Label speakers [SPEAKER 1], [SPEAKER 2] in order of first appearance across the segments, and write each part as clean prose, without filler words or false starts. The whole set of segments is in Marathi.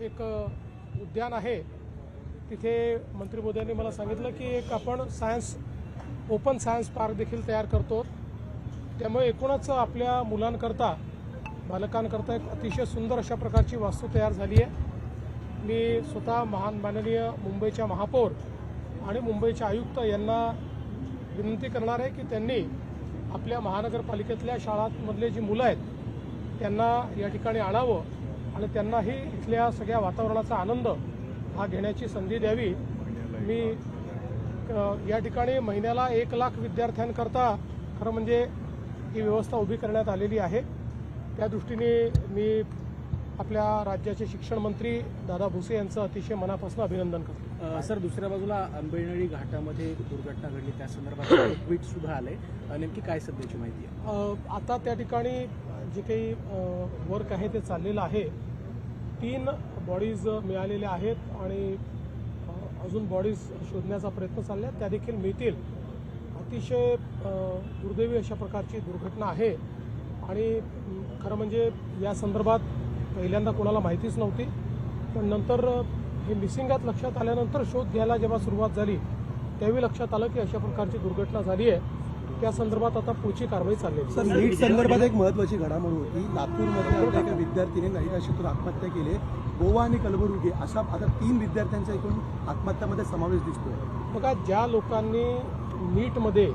[SPEAKER 1] एक उद्यान आहे तिथे मंत्री मोदयांनी मला सांगितलं की एक आपण ओपन सायन्स पार्क देखील तयार करतो। त्यामुळे एकूणच आपल्या मुलांकरता बालकांकरता एक अतिशय सुंदर अशा प्रकारची वास्तू तयार झाली आहे। मी स्वतः माननीय मुंबईच्या महापौर आणि मुंबईचे आयुक्त यांना विनंती करणार आहे की त्यांनी आपल्या महानगरपालिकेतल्या शाळांमधले जी मुलं आहेत त्यांना या ठिकाणी आणावं आणि त्यांनाही इथल्या सगळ्या वातावरणाचा आनंद हा घेण्याची संधी द्यावी। मी या ठिकाणी महिन्याला 1 लाख विद्यार्थ्यांकरता खरं म्हणजे ही व्यवस्था उभी करण्यात आलेली आहे। त्या दृष्टीने मी आपल्या राज्याचे शिक्षण मंत्री दादा भुसे यांचं अतिशय मनापासून अभिनंदन करतो।
[SPEAKER 2] सर, दुसऱ्या बाजूला आंबेनळी घाटामध्ये दुर्घटना घडली, त्या संदर्भात ट्विट सुद्धा आले, नेमकी काय सध्याची माहिती आहे?
[SPEAKER 1] आता त्या ठिकाणी जे काही वर्क आहे ते चाललेलं आहे। 3 बॉडीज मिळालेल्या आहेत आणि अजून बॉडीज शोधण्याचा प्रयत्न चालला आहे, त्या देखील मिळतील। अतिशय दुर्दैवी अशा प्रकारची दुर्घटना आहे आणि खरं म्हणजे या संदर्भात पहिल्यांदा कोणाला माहितीच नव्हती, पण नंतर हे मिसिंग आहेत लक्षात आल्यानंतर शोध घ्यायला जेव्हा सुरुवात झाली त्यावेळी लक्षात आलं की अशा प्रकारची दुर्घटना झाली आहे। त्या संदर्भात आता पुढची कारवाई चालली आहे।
[SPEAKER 3] सर, नीट संदर्भात एक महत्त्वाची घडामोड होती। लातूरमध्ये एका विद्यार्थीने नैराश्यातून आत्महत्या केली। गोवा आणि कलबुर्गी अशा आता 3 विद्यार्थ्यांचा एकूण आत्महत्यामध्ये समावेश दिसतोय।
[SPEAKER 1] बघा, ज्या लोकांनी नीटमध्ये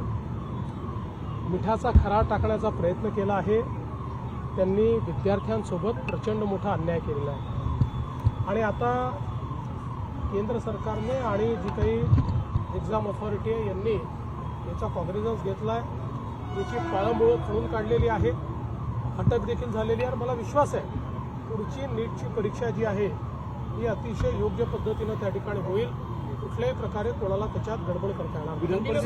[SPEAKER 1] मिठाचा खरा टाकण्याचा प्रयत्न केला आहे त्यांनी विद्यार्थ्यांसोबत प्रचंड मोठा अन्याय केलेला आहे आणि आता केंद्र सरकारने आणि जी काही एक्झाम ऑथॉरिटी आहे यांनी याचा कॉग्निझन्स घेतला आहे, याची पाळंमुळं खोडून काढलेली आहे, अटक देखील झालेली आहे। मला विश्वास आहे पुढची नीटची परीक्षा जी आहे ही अतिशय योग्य पद्धतीनं त्या ठिकाणी होईल। कुठल्याही प्रकारे कोणाला त्याच्यात गडबड करता येणार नाही।